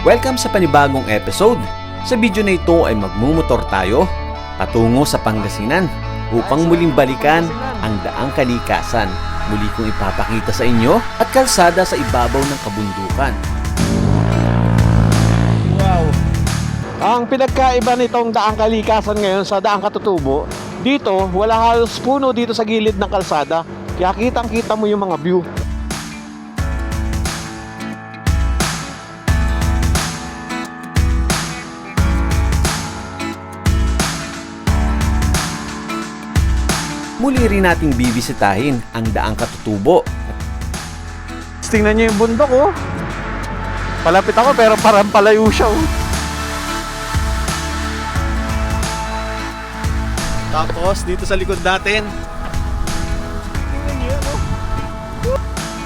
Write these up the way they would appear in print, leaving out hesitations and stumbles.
Welcome sa panibagong episode. Sa video na ito ay magmumotor tayo patungo sa Pangasinan upang muling balikan ang daang kalikasan. Muli kong ipapakita sa inyo at kalsada sa ibabaw ng kabundukan. Wow! Ang pinagkaiba nitong daang kalikasan ngayon sa daang Katutubo, dito wala halos puno dito sa gilid ng kalsada, kaya kitang-kita mo yung mga view. Muli rin nating bibisitahin ang daang Katutubo. Tingnan nyo yung bundok, oh. Palapit ako pero parang palayo siya, oh. Tapos dito sa likod natin, tingnan nyo yan, oh.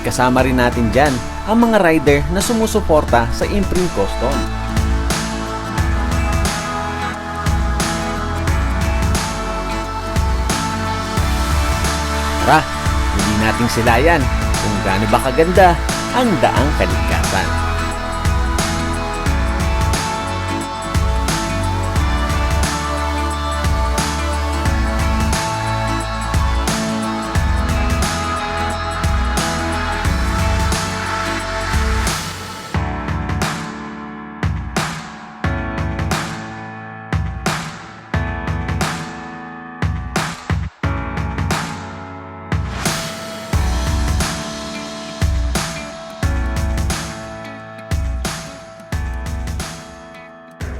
Kasama rin natin dyan ang mga rider na sumusuporta sa Imprint Custom. Tara, hindi nating silayan kung gaano ba kaganda ang daang kalikasan.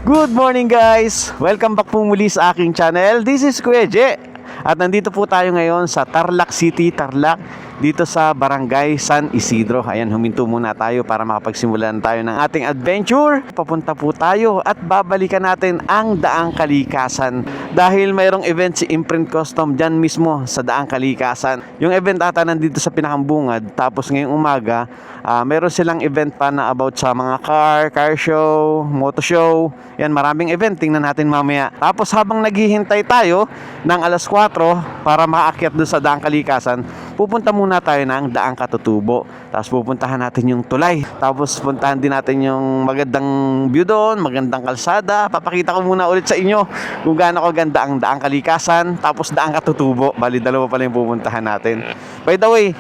Good morning guys! Welcome back po muli sa aking channel. This is Kuya Je. At nandito po tayo ngayon sa Tarlac City, Tarlac. Dito sa Barangay San Isidro. Ayan, huminto muna tayo para makapagsimulan tayo ng ating adventure. Papunta po tayo at babalikan natin ang daang kalikasan. Dahil mayroong event si Imprint Custom dyan mismo sa daang kalikasan. Yung event ata nandito sa Pinakambungad. Tapos ngayong umaga, meron silang event pa na about sa mga car show, moto show. Yan, maraming event. Tingnan natin mamaya. Tapos habang naghihintay tayo ng alas 4 para makaakyat doon sa daang kalikasan, pupunta muna tayo ng daang Katutubo. Tapos pupuntahan natin yung tulay. Tapos puntahan din natin yung magandang view doon, magandang kalsada. Papakita ko muna ulit sa inyo kung gaano kaganda ang daang kalikasan. Tapos daang Katutubo. Bali, dalawa pala yung pupuntahan natin. By the way,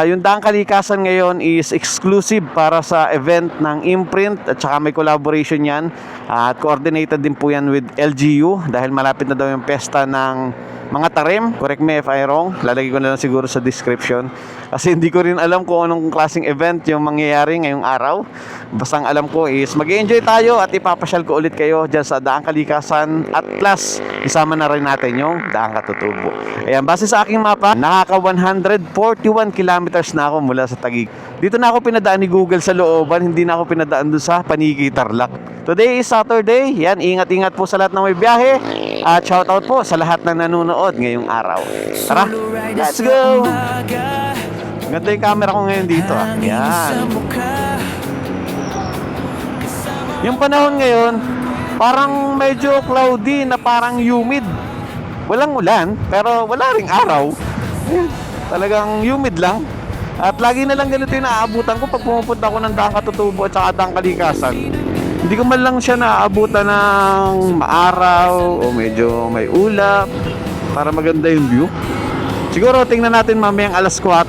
yung daang kalikasan ngayon is exclusive para sa event ng Imprint at saka may collaboration yan. At coordinated din po yan with LGU dahil malapit na daw yung pesta ng mga tarim. Correct me if I'm wrong. Lalagay ko na lang siguro sa description. Kasi hindi ko rin alam kung anong klaseng event yung mangyayari ngayong araw. Basta ang alam ko is mag-enjoy tayo at ipapasyal ko ulit kayo dyan sa daang kalikasan. At plus, isama na rin natin yung daang Katutubo. Ayan, base sa aking mapa, nakaka 141 kilometers na ako mula sa Taguig. Dito na ako pinadaan ni Google sa looban. Hindi na ako pinadaan doon sa Paniki, Tarlac. Today is Saturday. Yan, ingat-ingat po sa lahat ng may biyahe. At shoutout po sa lahat na nanonood ngayong araw. Tara, let's go! Ganda yung camera ko ngayon dito. Yan. Yung panahon ngayon, parang medyo cloudy na parang humid. Walang ulan, pero wala ring araw. Talagang humid lang. At lagi na lang ganito yung naaabutan ko pag pumupunta ako ng daang Katutubo at saka daang kalikasan. Hindi ko man lang siya naaabutan ng maaraw o medyo may ulap para maganda yung view. Siguro tingnan natin mamayang alas 4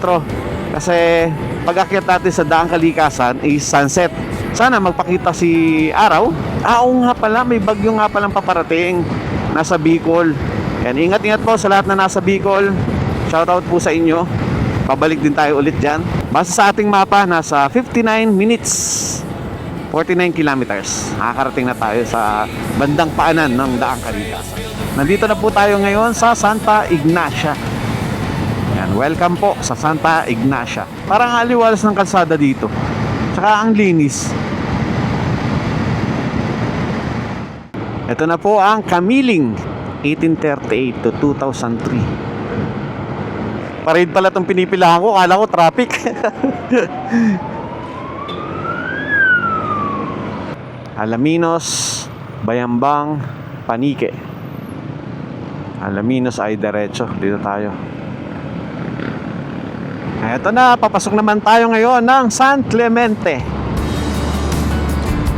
kasi pag-akyat natin sa daang kalikasan is sunset. Sana magpakita si araw. Oo nga pala, may bagyo nga palang paparating nasa Bicol. Yan, ingat-ingat po sa lahat na nasa Bicol. Shoutout po sa inyo. Pabalik din tayo ulit dyan. Basta sa ating mapa, nasa 59 minutes 49 kilometers. Nakakarating na tayo sa bandang paanan ng daang kalikasan. Nandito na po tayo ngayon sa Santa Ignacia. Yan, welcome po sa Santa Ignacia. Parang aliwalas ng kalsada dito. Tsaka ang linis. Ito na po ang Kamiling 1838 to 2003. Parade pala itong pinipilahan ko. Kala ko traffic. Alaminos, Bayambang, Panike. Alaminos ay diretso. Dito tayo. Eto na, papasok naman tayo ngayon ng San Clemente.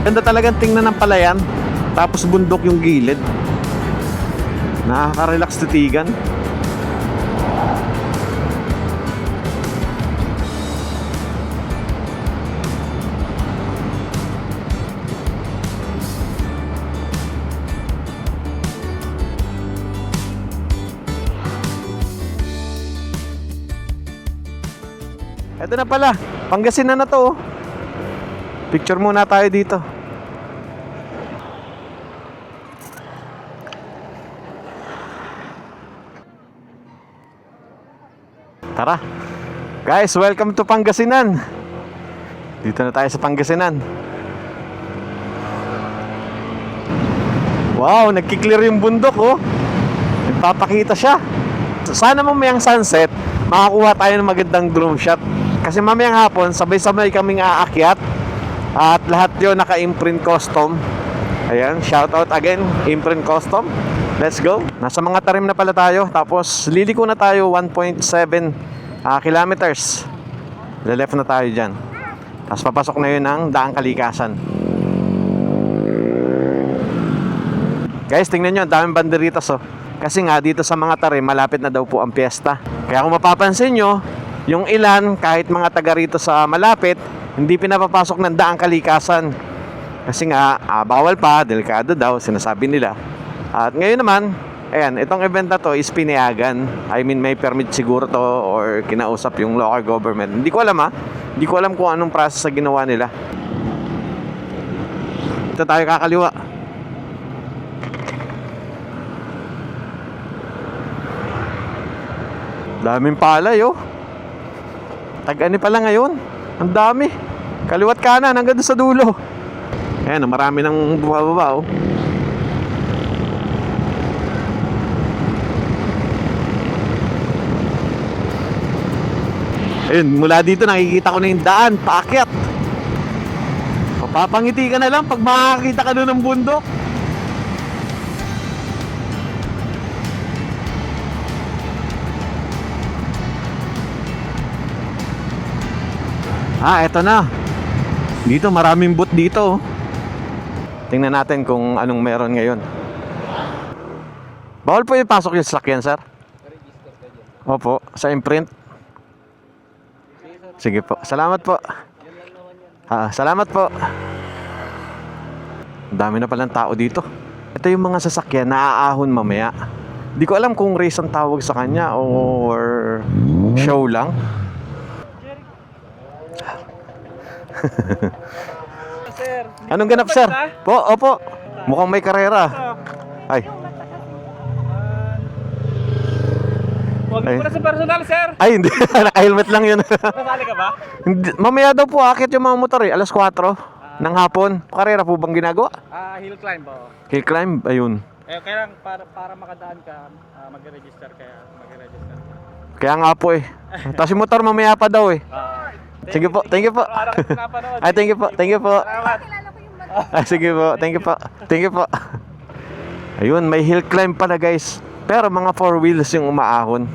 Ganda talagang tingnan ng palayan. Tapos bundok yung gilid. Nakaka-relax titigan. Ito na pala, Pangasinan na to. Picture muna tayo dito. Tara. Guys, welcome to Pangasinan. Dito na tayo sa Pangasinan. Wow, nagki-clear yung bundok oh. Nagpapakita siya. Sana mamayang sunset, makakuha tayo ng magandang drone shot. Kasi mamayang hapon, sabay-sabay kaming aakyat. At lahat yun naka-imprint custom. Ayan, shout out again, Imprint Custom. Let's go. Nasa mga tarim na pala tayo. Tapos liliko na tayo 1.7 kilometers. Left na tayo dyan. Tapos papasok na yun ang Daang Kalikasan. Guys, tingnan nyo, ang daming banderitas oh. Kasi nga dito sa mga tarim, malapit na daw po ang piyesta. Kaya kung mapapansin nyo, yung ilan, kahit mga taga rito sa malapit, hindi pinapapasok ng Daang Kalikasan. Kasi nga, bawal pa, delikado daw, sinasabi nila. At ngayon naman, ayan, itong event na to is pinayagan. I mean, may permit siguro to or kinausap yung local government. Hindi ko alam Hindi ko alam kung anong process na ginawa nila. Ito tayo kakaliwa. Daming palay oh. Tag-ani pala ngayon. Ang dami. Kaliwat kanan hanggang doon sa dulo. Ayan, marami nang bumababa oh. Ayun, mula dito nakikita ko na yung daan, paakyat. Papangiti ka na lang pag makakita ka doon ng bundok. Eto na. Dito maraming boot dito. Tingnan natin kung anong meron ngayon. Bawal po ipasok yung sasakyan, sir? Opo, sa imprint. Sige po. Salamat po. Salamat po. Ang dami na palang tao dito. Ito yung mga sasakyan na aahon mamaya. Di ko alam kung race ang tawag sa kanya or show lang. Anong ganap, sir? Po, opo. Mukhang may karera. Ay. Huwag mo na sa personal, sir. Ay, hindi. Naka-helmet lang yun. Nasali ka ba? Hindi, mamaya daw po akit yung mga motor eh. Alas 4 ng hapon. Karera po bang ginagawa? Hill climb ba? Hill climb, ayun. Kaya para makadaan ka, mag-register kaya mag-register. Kaya nga po eh. Tapos yung motor mamaya pa daw eh. Sige po, thank you po. Ay, thank you po, thank you po. Ay, sige po, thank you po. Thank you po. Ayun, may hill climb pala guys. Pero mga 4 wheels yung umaahon.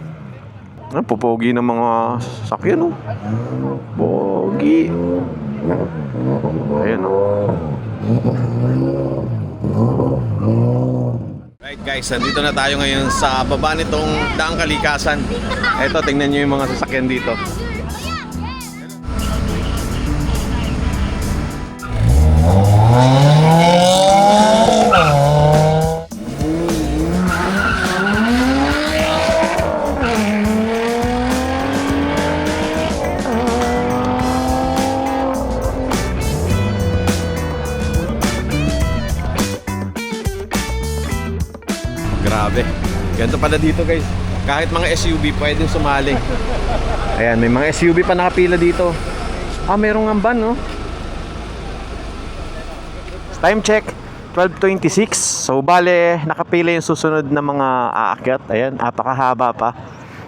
Pupogi ng mga sakyan oh. Pogi. Ayun oh. Right guys, nandito na tayo ngayon sa baba nitong Daang Kalikasan. Eto, tingnan nyo yung mga sasakyan dito. Grabe. Ganito pala dito guys. Kahit mga SUV pwedeng sumali. Ayan, may mga SUV pa nakapila dito. Merong nga van, no? Time check, 12:26. So, bale, nakapila yung susunod na mga aakyat. Ayan, napakahaba pa.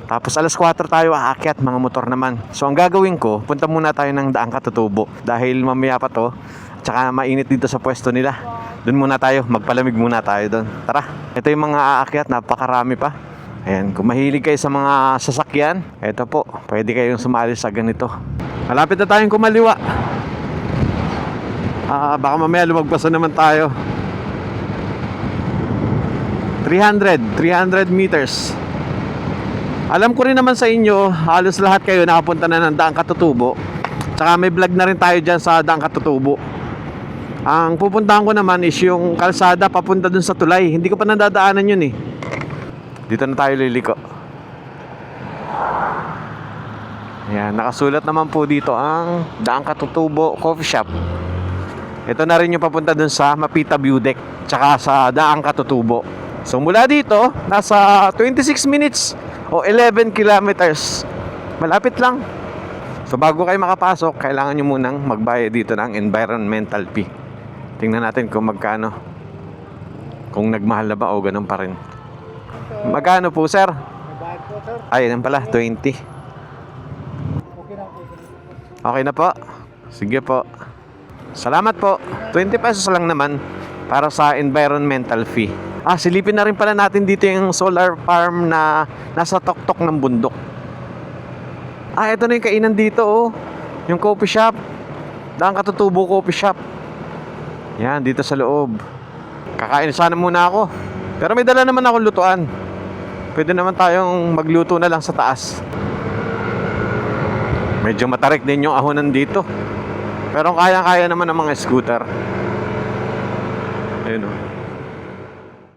Tapos, alas 4 tayo aakyat, mga motor naman. So, ang gagawin ko, punta muna tayo ng Daang Katutubo. Dahil mamaya pa to, tsaka mainit dito sa pwesto nila. Doon muna tayo, magpalamig muna tayo doon. Tara, ito yung mga aakyat, napakarami pa. Ayan, kung mahilig kayo sa mga sasakyan, ito po, pwede kayong sumali sa ganito. Malapit na tayong kumaliwa. Baka mamaya lumagpasan naman tayo. 300 meters. Alam ko rin naman sa inyo, halos lahat kayo nakapunta na ng Daang Katutubo. Tsaka may vlog na rin tayo dyan sa Daang Katutubo. Ang pupuntahan ko naman is yung kalsada papunta dun sa tulay. Hindi ko pa nadadaanan yun eh. Dito na tayo liliko. Ayan, nakasulat naman po dito ang Daang Katutubo Coffee Shop. Ito na rin yung papunta dun sa Mapita View Deck, tsaka sa Daang Katutubo. So mula dito, nasa 26 minutes o 11 kilometers. Malapit lang. So bago kayo makapasok, kailangan nyo munang magbayad dito ng environmental fee. Tingnan natin kung magkano. Kung nagmahal na ba o ganun pa rin. Magkano po, sir? Bayad po, sir. Ay, yan pala, 20. Okay na po. Okay na po. Sige po. Salamat po. 20 pesos lang naman para sa environmental fee. Silipin na rin pala natin dito yung solar farm na nasa tuktok ng bundok. Ito na yung kainan dito, oh. Yung coffee shop. Daang Katutubo Coffee Shop. Yan, dito sa loob. Kakain sana muna ako. Pero may dala naman akong lutuan. Pwede naman tayong magluto na lang sa taas. Medyo matarik din yung ahonan dito. Pero kaya-kaya naman ng mga scooter. Ayun, oh.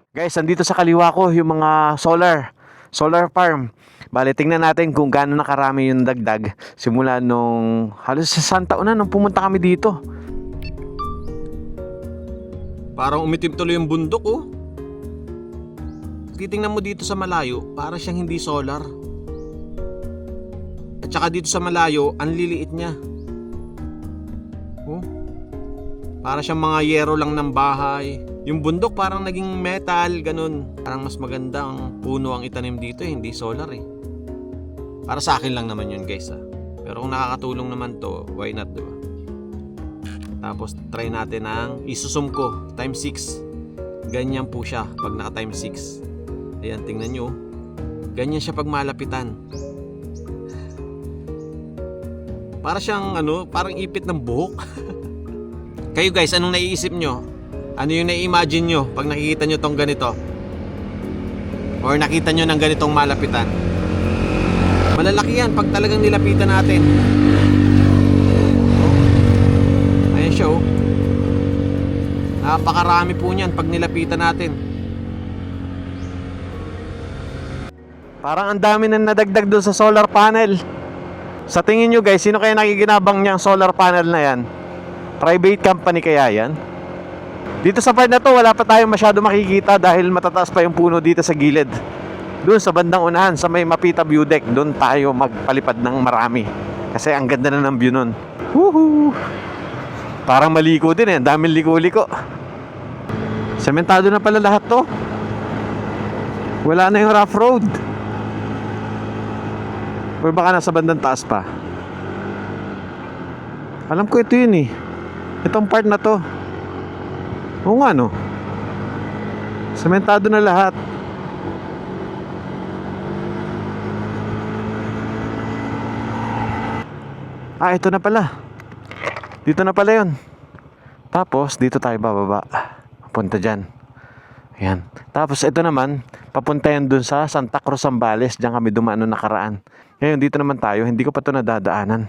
Guys, andito sa kaliwa ko yung mga solar farm. Bale, tingnan natin kung gaano nakarami yung dagdag simula nung halos sa Santa Una nung pumunta kami dito. Parang umitim tuloy yung bundok, oh. Titingnan mo dito sa malayo, para siyang hindi solar. At saka dito sa malayo, ang liliit niya. Oh. Para siyang mga yero lang ng bahay. Yung bundok parang naging metal, ganun. Parang mas magandang puno ang itanim dito, hindi solar eh. Para sa akin lang naman yun, guys, ah. Pero kung nakakatulong naman to, why not, diba? Tapos try natin ang isusum ko times 6. Ganyan po siya pag naka times 6. Ayan, tingnan nyo. Ganyan siya pag malapitan. Para siyang parang ipit ng buhok. Kayo guys, anong naiisip nyo? Ano yung nai-imagine nyo pag nakikita nyo tong ganito? Or nakita nyo ng ganitong malapitan? Malalaki yan pag talagang nilapitan natin. Ayan siya, oh. Napakarami po niyan pag nilapitan natin. Parang ang dami na nadagdag doon sa solar panel. Sa tingin nyo guys, sino kaya nakikinabang niyang solar panel na yan? Private company kaya yan? Dito sa part na to, wala pa tayong masyado makikita dahil matataas pa yung puno dito sa gilid. Doon sa bandang unahan, sa may Mapita View Deck, doon tayo magpalipad ng marami. Kasi ang ganda na ng view nun. Woohoo! Parang maliko din eh, daming liko-liko. Sementado na pala lahat to. Wala na yung rough road. O baka nasa bandang taas pa. Alam ko ito yun eh. Itong part na to. Oo nga, no? Sementado na lahat. Ito na pala. Dito na pala yun. Tapos, dito tayo bababa. Punta dyan. Ayan. Tapos, ito naman, papunta yan dun sa Santa Cruz, Zambales. Diyan kami dumaan noong nakaraan. Ngayon, dito naman tayo. Hindi ko pa ito nadadaanan.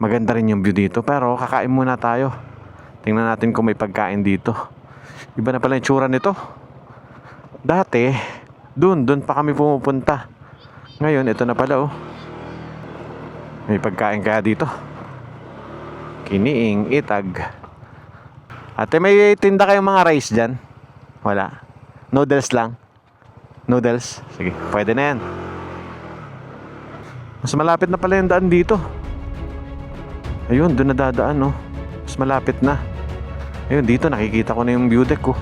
Maganda rin yung view dito. Pero, kakain muna tayo. Tingnan natin kung may pagkain dito. Iba na pala yung tsura nito. Dati, doon pa kami pumupunta. Ngayon, ito na pala, oh. May pagkain kaya dito. Kiniing, itag. Ate, may tinda kayong mga rice dyan? Wala. Noodles lang. Noodles? Sige, pwede na yan. Mas malapit na pala yung daan dito. Ayun, doon na dadaan, oh. Mas malapit na. Ayun, dito nakikita ko na yung view deck ko.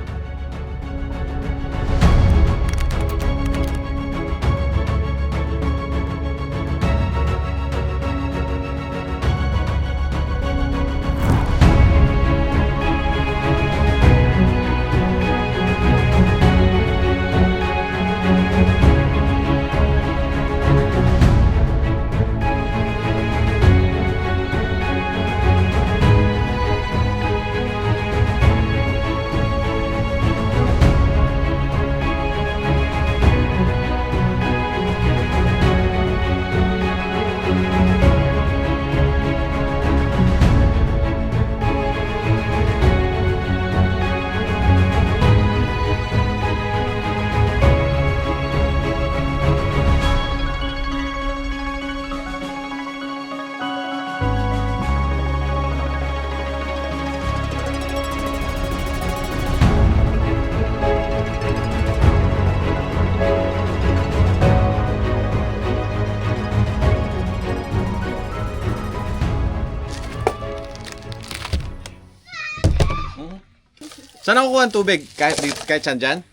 Saan nakukuha ang tubig? Kahit saan dyan?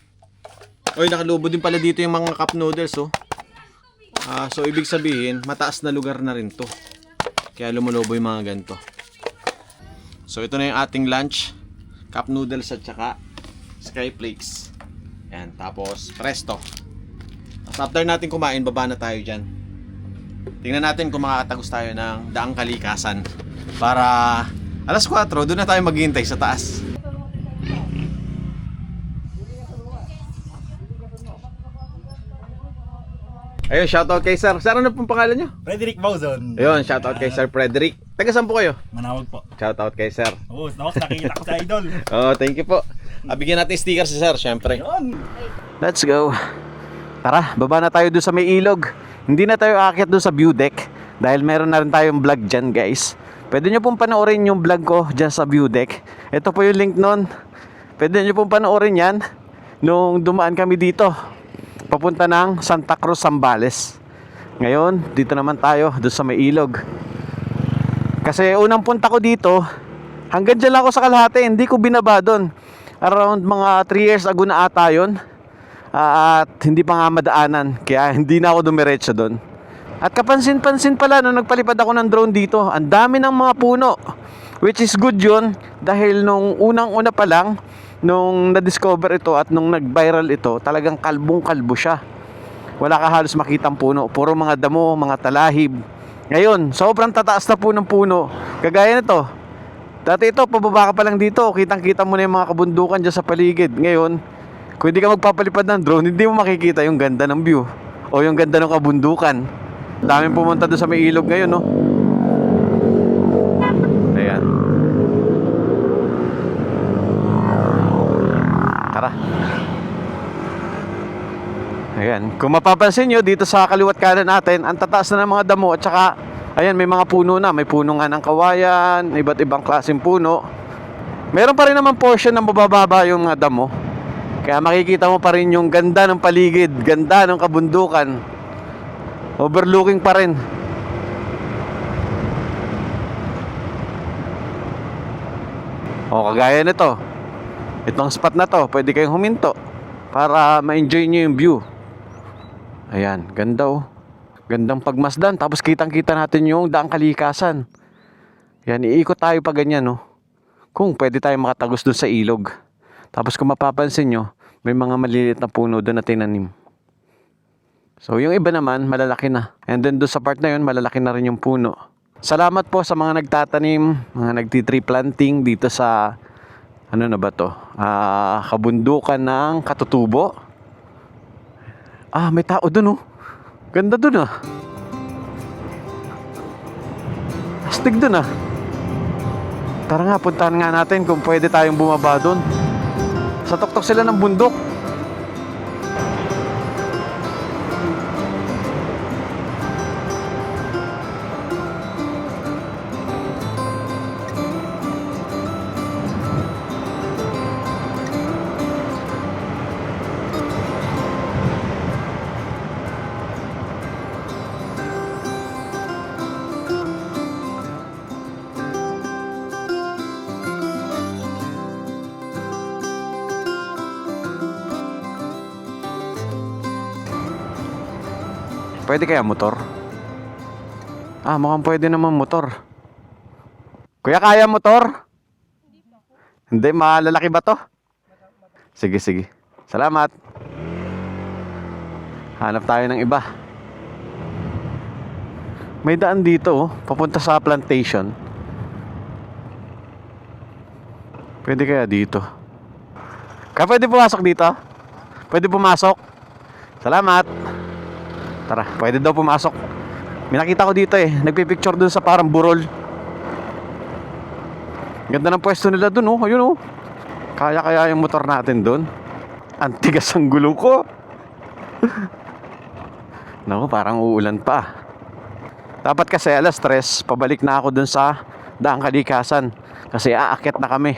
Oy, nakalubo din pala dito yung mga cup noodles, oh. So, ibig sabihin, mataas na lugar na rin to. Kaya lumulobo yung mga ganito. So, ito na yung ating lunch. Cup noodles at saka skyflakes. Yan, tapos presto. Tapos after natin kumain, baba na tayo dyan. Tingnan natin kung makakatagos tayo ng daang kalikasan. Para alas 4, doon na tayo maghihintay sa taas. Ayun, shoutout kay Sir. Sir, ano pong pangalan nyo? Frederick Bauzon. Ayun, shoutout kay Sir Frederick. Taga saan po kayo? Manawag po. Shoutout kay Sir. Oo, nakita ko sa idol. Oh, thank you po. Bigyan natin sticker si Sir, syempre. Yun. Let's go. Tara, baba na tayo doon sa may ilog. Hindi na tayo aakyat doon sa view deck dahil meron na rin tayong vlog dyan, guys. Pwede nyo pong panoorin yung vlog ko dyan sa view deck. Ito po yung link nun. Pwede nyo pong panoorin yan nung dumaan kami dito papunta ng Santa Cruz, Zambales. Ngayon, dito naman tayo doon sa may ilog. Kasi unang punta ko dito, hanggang dyan lang ako sa kalahati, hindi ko binaba doon. Around mga 3 years ago na ata yun. At hindi pa nga madaanan, kaya hindi na ako dumiretso doon. At kapansin-pansin pala nung nagpalipad ako ng drone dito, ang dami ng mga puno. Which is good yun, dahil nung unang-una pa lang, nung na-discover ito at nung nag-viral ito, talagang kalbong-kalbo siya. Wala ka halos makitang puno, puro mga damo, mga talahib. Ngayon, sobrang tataas na po ng puno. Kagaya nito. Dati ito, pababa ka pa lang dito, kitang-kita mo na yung mga kabundukan dyan sa paligid. Ngayon, kung hindi ka magpapalipad ng drone, hindi mo makikita yung ganda ng view o yung ganda ng kabundukan. Daming pumunta doon sa may ilog ngayon, no? Ayan. Tara. Ayan. Kung mapapansin nyo, dito sa kaliwat kanan natin, ang tataas na ng mga damo at saka, ayan, may mga puno na. May puno nga ng kawayan, iba't ibang klaseng puno. Meron pa rin naman portion na mabababa yung mga damo. Kaya makikita mo pa rin yung ganda ng paligid, ganda ng kabundukan. Overlooking pa rin. O, kagaya nito. Itong spot na to, pwede kayong huminto para ma-enjoy nyo yung view. Ayan, ganda oh. Gandang pagmasdan. Tapos kitang-kita natin yung daang kalikasan. Yan, iikot tayo pa ganyan, no? Kung pwede tayo makatagos doon sa ilog. Tapos kung mapapansin nyo, may mga maliliit na puno doon na tinanim. So, yung iba naman, malalaki na. And then doon sa part na yun, malalaki na rin yung puno. Salamat po sa mga nagtatanim, mga nagtitree planting dito sa, ano na ba to? Kabundukan ng Katutubo. May tao doon, oh. Ganda doon, ah. Astig doon, ah. Tara nga, puntahan nga natin kung pwede tayong bumaba doon. Sa tuktok sila ng bundok. Pwede kaya motor? Mukhang pwede naman motor. Kuya, kaya motor? Hindi, malalaki ba to? Sige, sige. Salamat. Hanap tayo ng iba. May daan dito, oh, papunta sa plantation. Pwede kaya dito? Kaya pwede pumasok dito? Pwede pumasok? Salamat. Tara, pwede daw pumasok. May nakita ko dito eh. Nagpipicture dun sa parang burol. Ganda ng pwesto nila dun, oh. Ayun, oh. Kaya yung motor natin dun. Ang tigas ang gulong ko. Naku, parang uulan pa. Dapat kasi alas 3, pabalik na ako dun sa daang kalikasan. Kasi aakyat na kami.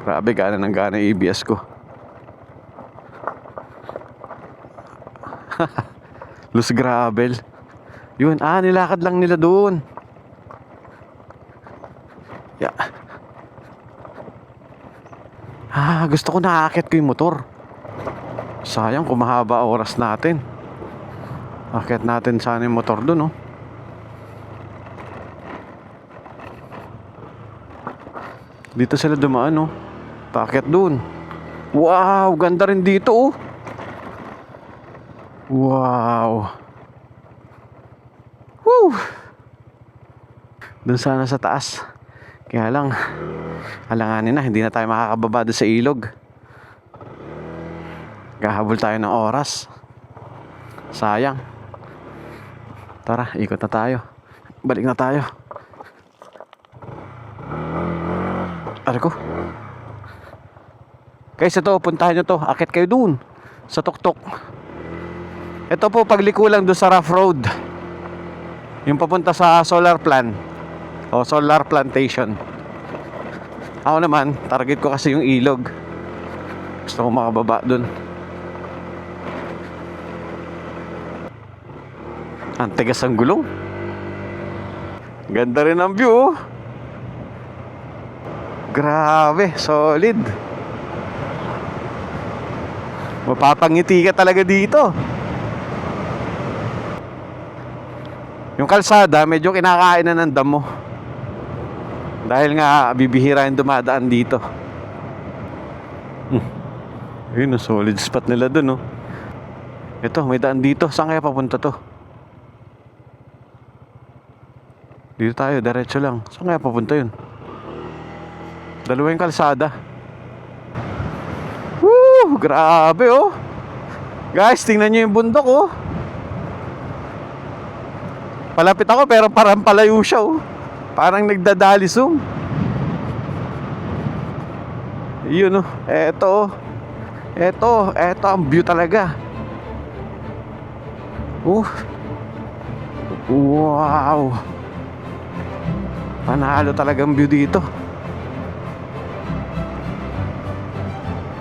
Grabe, gana ng gana yung ABS ko. Loose gravel. Yun, nilakad lang nila doon. gusto ko nakakit ko yung motor. Sayang kung mahaba oras natin. Akit natin sana yung motor dun, oh. Dito sila dumaan, oh. Paakyat dun. Wow, ganda rin dito, oh. Wow. Woo! Dun sana sa taas. Kaya lang, alanganin na, hindi na tayo makakababa doon sa ilog. Gahabol tayo ng oras. Sayang. Tara, ikot na tayo. Balik na tayo. Aray ko. Guys, ito, puntahan nyo to. Akit kayo dun sa tuktok. Ito po, pagliko lang doon sa rough road. Yung papunta sa solar plant o solar plantation. Ako naman, target ko kasi yung ilog. Gusto ko makababa dun. Ang tigas ang gulong. Ganda rin ang view, oh. Grabe, solid. Mapapangiti ka talaga dito. Yung kalsada, medyo kinakain na ng damo. Dahil nga, bibihira yung dumadaan dito. Yun, solid spot nila dun, oh. Ito, may daan dito. Saan kaya papunta to? Dito tayo, diretso lang. Saan kaya papunta yun? Dalawa yung kalsada. Woo! Grabe, oh. Guys, tingnan nyo yung bundok, oh. Palapit ako pero parang palayo siya, oh. Parang nagdadalisong. Yun, oh. Eto, oh. Eto ang view talaga. Wow. Panalo talagang view dito.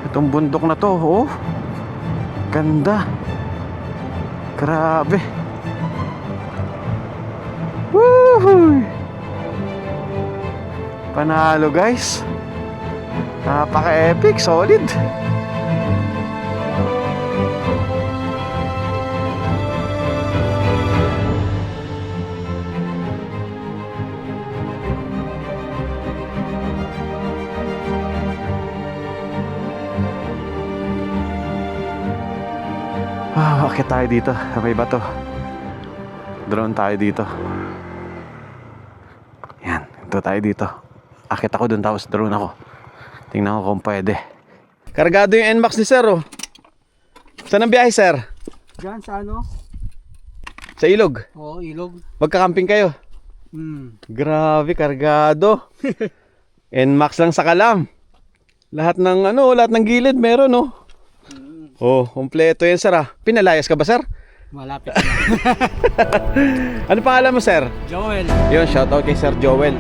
Itong bundok na to, oh. Ganda. Grabe. Woohoo! Panalo, guys. Napaka-epic, solid. Akit tayo dito. May bato. Drone tayo dito. Yan. Ito tayo dito. Akit ako dun tapos drone ako. Tingnan ko kung pwede. Kargado yung NMAX ni sir, oh. Saan ang biyahe, sir? Diyan sa ano? Sa ilog. Oo, ilog. Magka-camping kayo. Grabe, kargado. NMAX lang sa kalam. Lahat ng gilid meron, oh. Oh, kompleto yan, sir, ah. Pinalayas ka ba, sir? Malapit. Ano pangalan mo, sir? Joel. Yun, shoutout kay Sir Joel.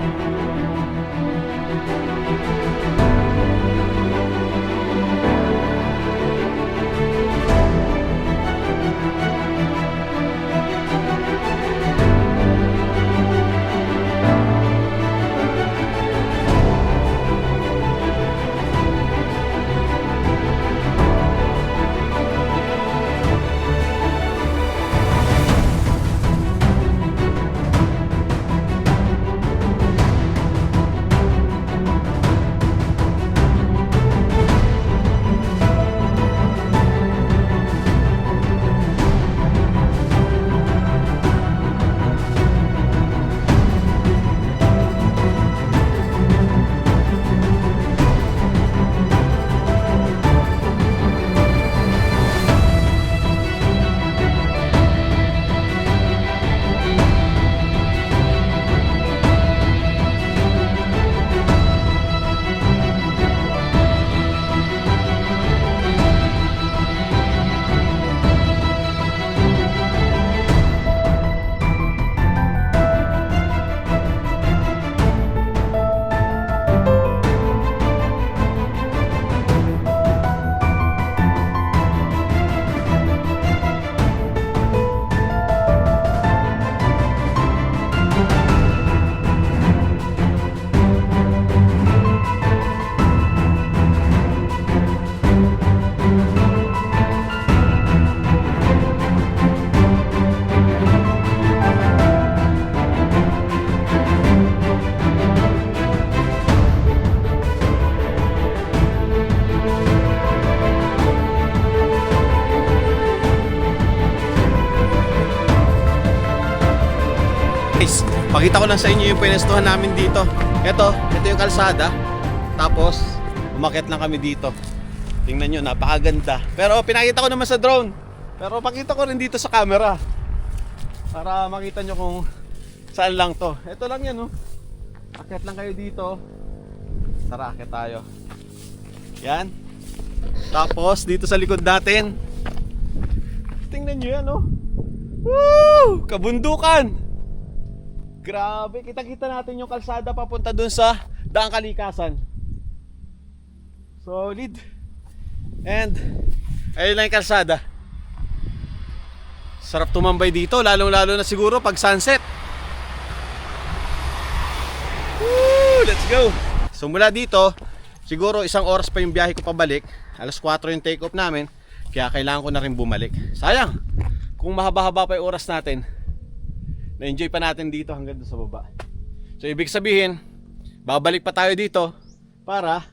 Guys, pakita ko lang sa inyo yung pwestuhan namin dito. Ito yung kalsada. Tapos, umakyat lang kami dito. Tingnan nyo, napakaganda. Pero pinakita ko naman sa drone. Pero pakita ko rin dito sa camera. Para makita nyo kung saan lang to. Ito lang yan, oh. Akyat lang kayo dito. Tara, akyat tayo. Yan. Tapos, dito sa likod natin. Tingnan nyo yan, oh. Woo! Kabundukan! Grabe, kita-kita natin yung kalsada papunta dun sa Daang Kalikasan. Solid. And ayun lang yung kalsada. Sarap tumambay dito, lalong-lalo na siguro pag sunset. Woo! Let's go! So mula dito, siguro 1 oras pa yung biyahe ko pabalik. 4:00 yung take off namin. Kaya kailangan ko na rin bumalik. Sayang! Kung mahaba-haba pa yung oras natin, na-enjoy pa natin dito hanggang doon sa baba. So ibig sabihin, babalik pa tayo dito para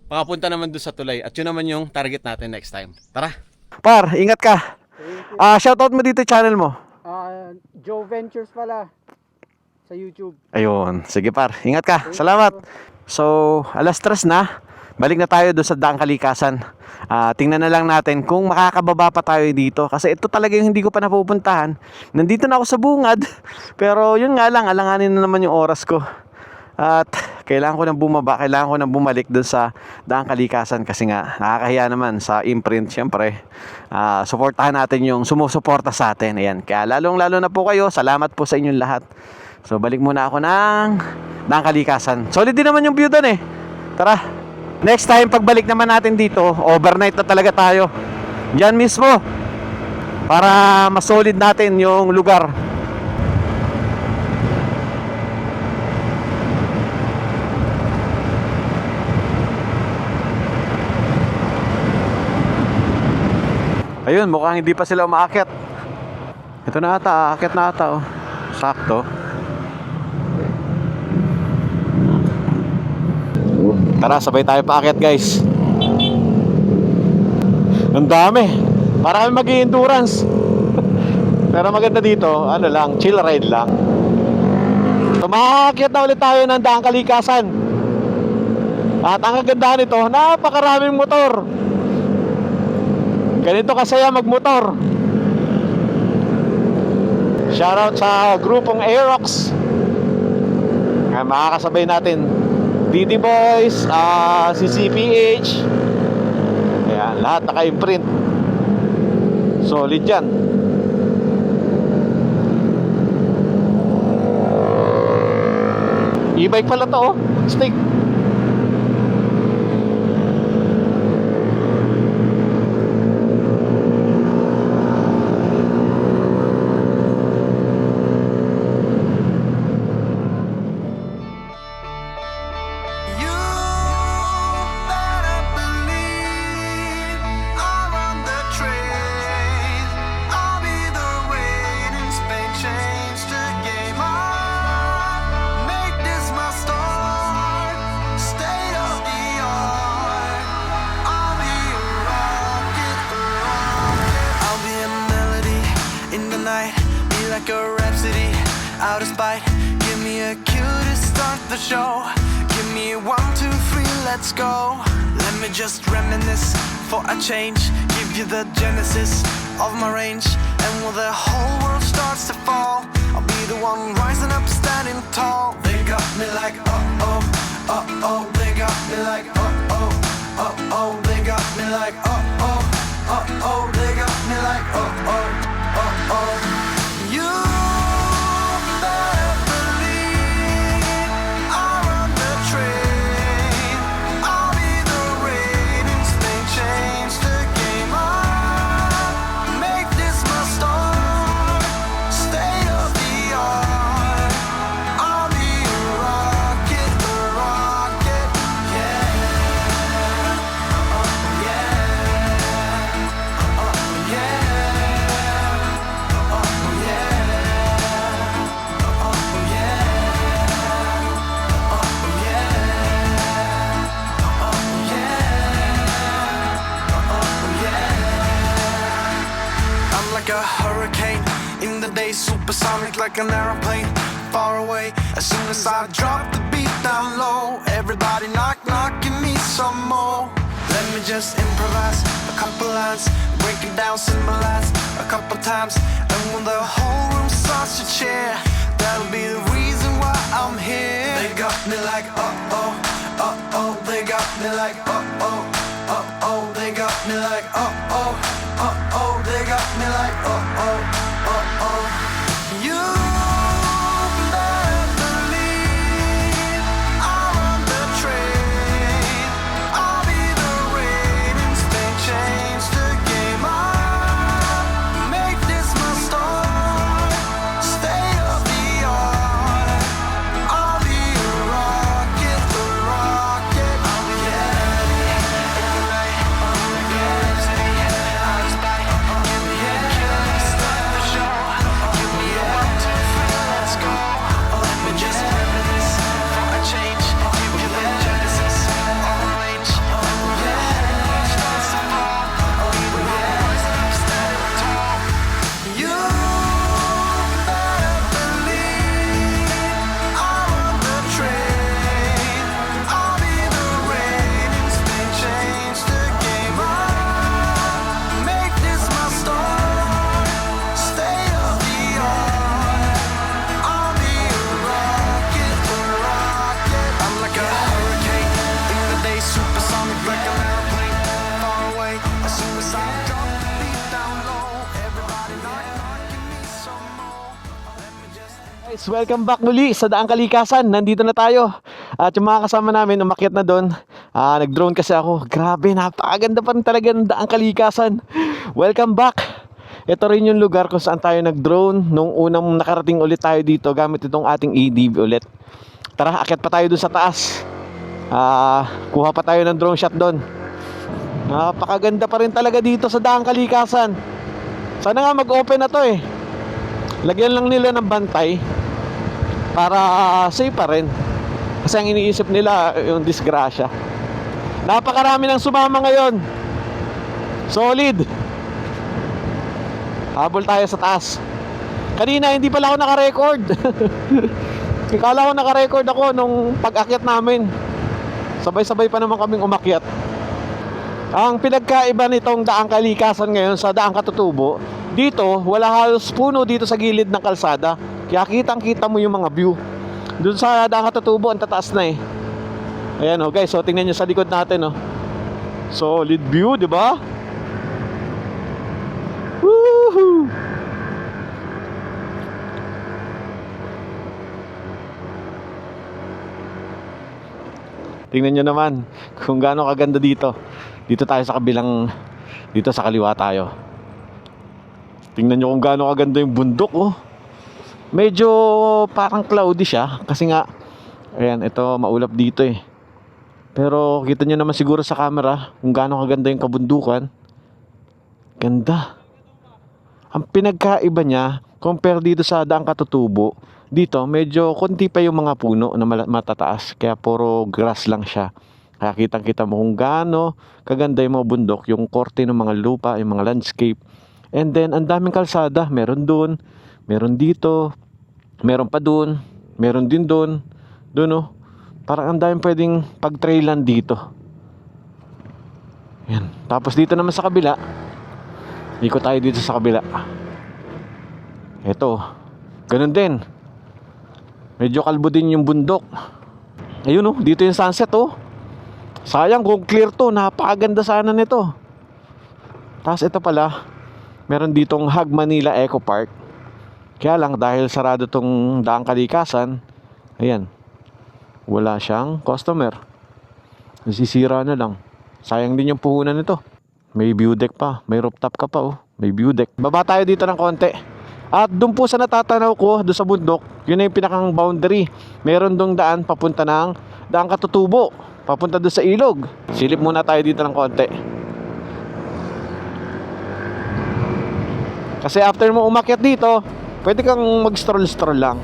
makapunta naman doon sa tulay. At yun naman yung target natin next time. Tara! Par, ingat ka. Shoutout mo dito channel mo. Joe Ventures pala sa YouTube. Ayun, sige par, ingat ka. Salamat. So, 3:00 na. Balik na tayo doon sa Daang Kalikasan. Tingnan na lang natin kung makakababa pa tayo dito. Kasi ito talaga yung hindi ko pa napupuntahan. Nandito na ako sa bungad. Pero yun nga lang, alanganin na naman yung oras ko. At kailangan ko nang bumaba, kailangan ko nang bumalik doon sa Daang Kalikasan. Kasi nga, nakakahiya naman sa imprint. Siyempre, suportahan natin yung sumusuporta sa atin. Ayan. Kaya lalong-lalo na po kayo. Salamat po sa inyong lahat. So, balik muna ako ng Daang Kalikasan. Solid din naman yung view doon eh. Tara! Next time, pagbalik naman natin dito, overnight na talaga tayo. Diyan mismo. Para mas solid natin yung lugar. Ayun, mukhang hindi pa sila umaakyat. Ito na ata, aakyat na ata, oh. Sakto. Tara, sabay tayo paakyat, guys. Ang dami. Para kami mag-i-endurance. Pero maganda dito, ano lang, chill ride lang. So, makakakyat na ulit tayo ng Daang Kalikasan. At ang kagandahan nito, napakaraming motor. Ganito kasaya magmotor. Shoutout sa grupong Aerox. Makakasabay natin DD Boys, si CPH. Ayan, lahat naka-imprint. Solid yan. E-bike pala to, oh. Stick. Like a rhapsody, out of spite. Give me a cue to start the show. Give me 1, 2, 3, let's go. Let me just reminisce for a change. Give you the genesis of my range. And when the whole world starts to fall, I'll be the one rising up, standing tall. They got me like uh-oh, uh-oh. They got me like uh-oh, uh-oh. They got me like uh-oh, uh-oh. They got me like uh-oh, uh-oh. You better believe I'll run the train. I'll be the rain in Spain, change the game up. Make this my start, state of the art. I'll be a rocket, yeah. In the day, supersonic like an aeroplane. Far away, as soon as I drop the beat down low, everybody knock, knock, give me some more. Let me just improvise a couple lines, break it down, symbolize a couple times. And when the whole room starts to cheer, that'll be the reason why I'm here. They got me like, uh-oh, uh-oh. They got me like, uh-oh, uh-oh. They got me like, uh-oh, uh-oh. They got me like, uh-oh, uh-oh. You better believe I'm on the train. I'll be the ratings, they change the game. I make this my story, stay of the art. I'll be a rocket, I'll be heavy in the night. Out of spite, give me a kiss, start the show. Give me a 1, 2, 3, let's go. Let me just reminisce for a change. Give me the Genesis on the range. Start some more. We rise up, standing tall. You better believe I'm on the train. I'll be the ratings, they change the game. I make this my story, stay of the art. I'll be a rocket, I'm like a hurricane in the day, supersonic like an airplane. Far away, as soon as I drop the beat down low, everybody knock, knock, give me some more. Let me just Guys, welcome back muli sa Daang Kalikasan. Nandito na tayo. At yung mga kasama namin, umakyat na doon. Nag-drone kasi ako. Grabe, napakaganda pa rin talaga ng Daang Kalikasan. Welcome back. Ito rin yung lugar kung saan tayo nag-drone nung unang nakarating ulit tayo dito gamit itong ating ADV ulit. Tara, akyat pa tayo doon sa taas. Kuha pa tayo ng drone shot doon. Napakaganda pa rin talaga dito sa Daang Kalikasan. Sana nga mag-open na to eh. Lagyan lang nila ng bantay para safe pa rin. Kasi ang iniisip nila yung disgrasya. Napakarami ng sumama ngayon. Solid. Habol tayo sa taas. Kanina hindi pala ako naka-record. Akala ko naka-record ako nung pag-akyat namin. Sabay-sabay pa naman kaming umakyat. Ang pinagkaiba nitong Daang Kalikasan ngayon sa Daang Katutubo, dito wala halos puno dito sa gilid ng kalsada. Kaya kitang-kita mo yung mga view. Doon sa Daang Katutubo, ang tataas na eh. Ayan oh guys, so tingnan nyo sa likod natin oh. Solid view, di ba? Woohoo! Tingnan nyo naman kung gaano kaganda dito. Dito tayo sa kabilang, dito sa kaliwa tayo. Tingnan nyo kung gaano kaganda yung bundok oh. Medyo parang cloudy siya kasi nga ayan, ito maulap dito eh. Pero kita nyo naman siguro sa camera kung gaano kaganda yung kabundukan. Ganda. Ang pinagkaiba niya compare dito sa Daang Katutubo, dito medyo konti pa yung mga puno na matataas, kaya puro grass lang siya. Kaya kitang-kita mo kung gaano kaganda yung mga bundok, yung korte ng mga lupa, yung mga landscape. And then ang daming kalsada, meron doon, meron dito, meron pa doon, meron din doon. Doon oh. Parang ang daming pwedeng pag-trailan dito. Yan. Tapos dito naman sa kabila, ikot tayo dito sa kabila. Ito, ganun din. Medyo kalbo din yung bundok. Ayun oh, dito yung sunset oh. Sayang kung clear to, napakaganda sana nito. Tapos ito pala, meron ditong Hag Manila Eco Park. Kaya lang dahil sarado tong Daang Kalikasan, ayan, wala siyang customer. Nasisira na lang. Sayang din yung puhunan nito. May view deck pa, may rooftop ka pa oh. May view deck. Baba tayo dito ng konti. At doon po sa natatanaw ko, doon sa bundok, yun na yung pinakang boundary. Meron dong daan papunta ng Daang Katutubo, papunta doon sa ilog. Silip muna tayo dito ng konti. Kasi after mo umakyat dito, pwede kang mag-stroll-stroll lang.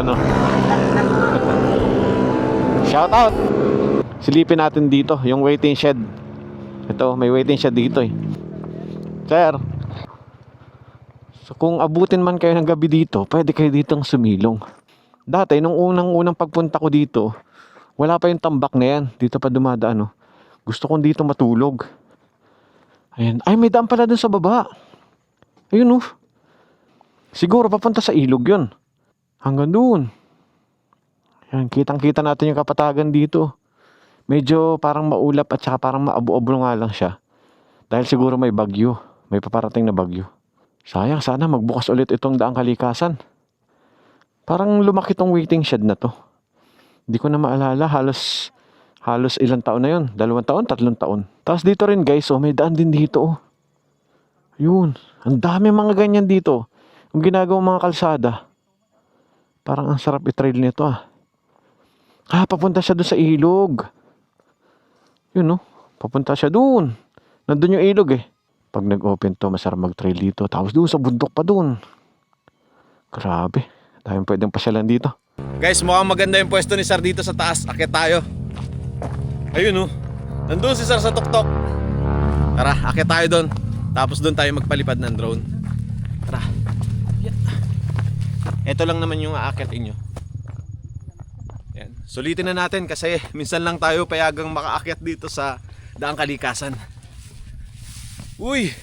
ano. Shout out. Silipin natin dito yung waiting shed. Ito, may waiting shed dito eh. Sir, so kung abutin man kayo ng gabi dito, pwede kayo ditong sumilong. Dati, nung unang pagpunta ko dito, wala pa yung tambak na yan. Dito pa dumadaan, no? Gusto kong dito matulog. Ayan. Ay, may daan pala dun sa baba. Ayun, no? Siguro papunta sa ilog yun. Hanggang dun. Ayan, kitang-kita natin yung kapatagan dito. Medyo parang maulap at saka parang maabu-abo nga lang siya. Dahil siguro may bagyo. May paparating na bagyo. Sayang, sana magbukas ulit itong daang kalikasan. Parang lumaki tong waiting shed na to. Hindi ko na maalala. Halos ilang taon na yun. 2 taon, 3 taon. Tapos dito rin guys, oh, may daan din dito. Oh. Yun. Ang dami mga ganyan dito. Yung ginagawa mga kalsada. Parang ang sarap i-trail nito ah. Papunta siya doon sa ilog. Yun no. Papunta siya doon. Nandun yung ilog eh. Pag nag-open to, masarap mag-trail dito. Tapos doon sa bundok pa doon. Grabe. Dahil pwedeng pasyalan dito. Guys, mukhang maganda yung pwesto ni Sir dito sa taas. Akit tayo. Ayun oh. Nandun si Sir sa tuktok. Tara, akit tayo doon. Tapos doon tayo magpalipad ng drone. Tara. Yan. Ito lang naman yung aakitin nyo. Yan. Sulitin na natin kasi minsan lang tayo payagang makaakyat dito sa daang kalikasan. Uy!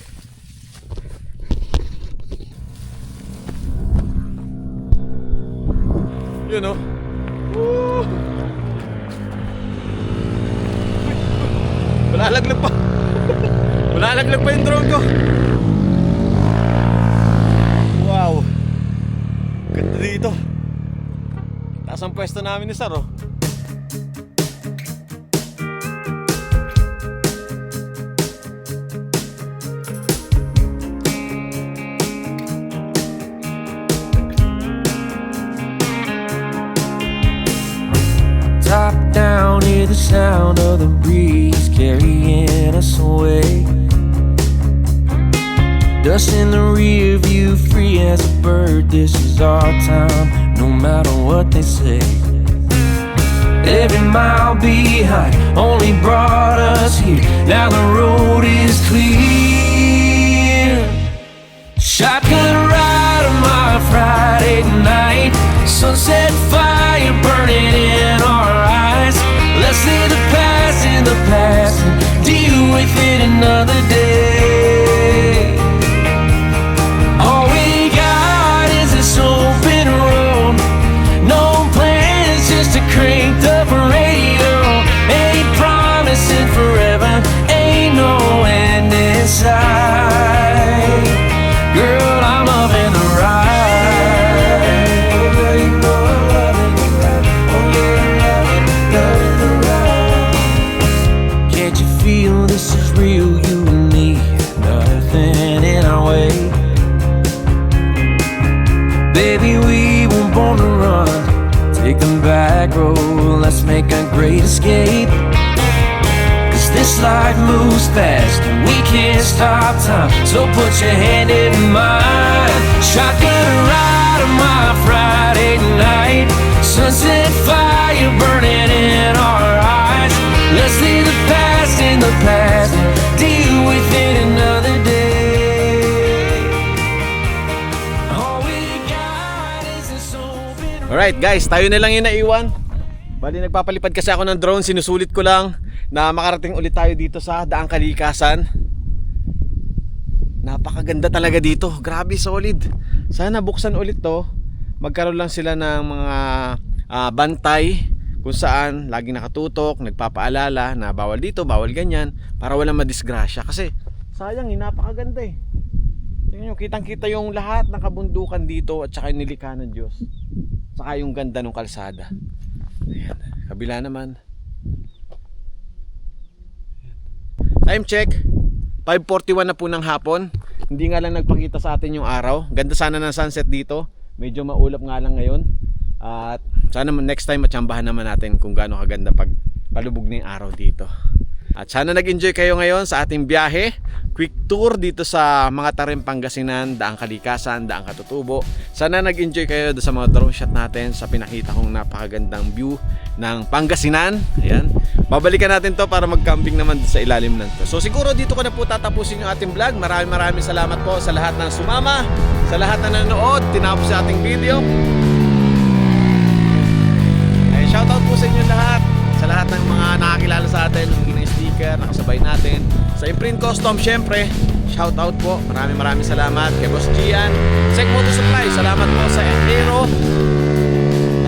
Yun oh. Woo! Malalaglag pa. Malalaglag pa yung drone ko. Wow. Ganda dito. Taas ang pwesto namin ni Sir oh. Top down, hear the sound of the breeze carrying us away. Dust in the rear view, free as a bird. This is our time, no matter what they say. Every mile behind only brought us here. Now the road is clear. Shotgun ride on my Friday night. Sunset fire burning in our eyes. Let's leave the past in the past and deal with it another day. All we got is this open road. No plans, just a cranked up radio. Ain't promising forever, ain't no end in sight. Girl, I'm loving the ride. Feel this is real, you and me, nothing in our way. Baby, we weren't born to run. Take the back road, let's make a great escape. Cause this life moves fast and we can't stop time. So put your hand in mine. Shotgun ride on my Friday night. Sunset fire burning in our eyes. Let's leave the past in the past, deal with it another day. All we got is this open. Alright guys, tayo na lang yung naiwan. Bali nagpapalipad kasi ako ng drone. Sinusulit ko lang na makarating ulit tayo dito sa daang kalikasan. Napakaganda talaga dito. Grabe, solid. Sana buksan ulit to. Magkaroon lang sila ng mga bantay kung saan laging nakatutok, nagpapaalala na bawal dito, bawal ganyan, para walang madisgrasya. Kasi sayang, napakaganda eh. Tingnan nyo, kitang-kita yung lahat ng kabundukan dito at saka yung nilikha ng Diyos. Saka yung ganda ng kalsada. Ayan, kabila naman. Time check, 5:41 na po ng hapon. Hindi nga lang nagpakita sa atin yung araw. Ganda sana ng sunset dito. Medyo maulap nga lang ngayon. At sana next time matsambahan naman natin kung gaano kaganda pag palubog na yung araw dito. At sana nag-enjoy kayo ngayon sa ating biyahe. Quick tour dito sa mga Tarim Pangasinan, Daang Kalikasan, Daang Katutubo. Sana nag-enjoy kayo sa mga drone shot natin sa pinakita kong napakagandang view ng Pangasinan. Ayan. Babalikan natin to para mag-camping naman sa ilalim ng to. So siguro dito ko na po tatapusin yung ating vlog. Maraming salamat po sa lahat ng sumama, sa lahat na nanood, tinapos sa ating video. Ay, shoutout po sa inyo lahat. Sa lahat ng mga nakakilala sa atin, ng sticker, nakasabay natin. Sa Imprint Custom, syempre, shoutout po. Maraming salamat kay Boss Gian. Sek Moto Supply, salamat po sa Aero.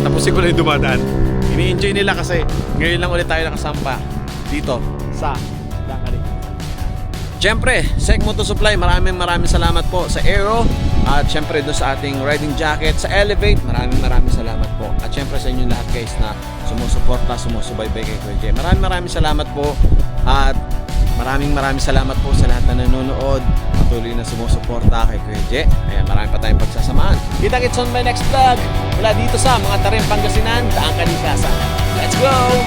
Tapusin ko na yung dumadaan. Ini-enjoy nila kasi ngayon lang ulit tayo nakasampa dito sa Daang Kalikasan. Syempre, Sek Moto Supply, maraming salamat po sa Aero. At syempre doon sa ating riding jacket, sa Elevate, maraming salamat po. At syempre sa inyo lahat guys na sumusuporta, sumusubaybay kay Kuya J. Maraming salamat po. At maraming salamat po sa lahat na nanonood, patuloy na sumusuporta kay Kuya J. Ayan, marami pa tayong pagsasamahan. Kita-kits on my next vlog mula dito sa mga Tarim Pangasinan, Daang Kalikasan. Let's go!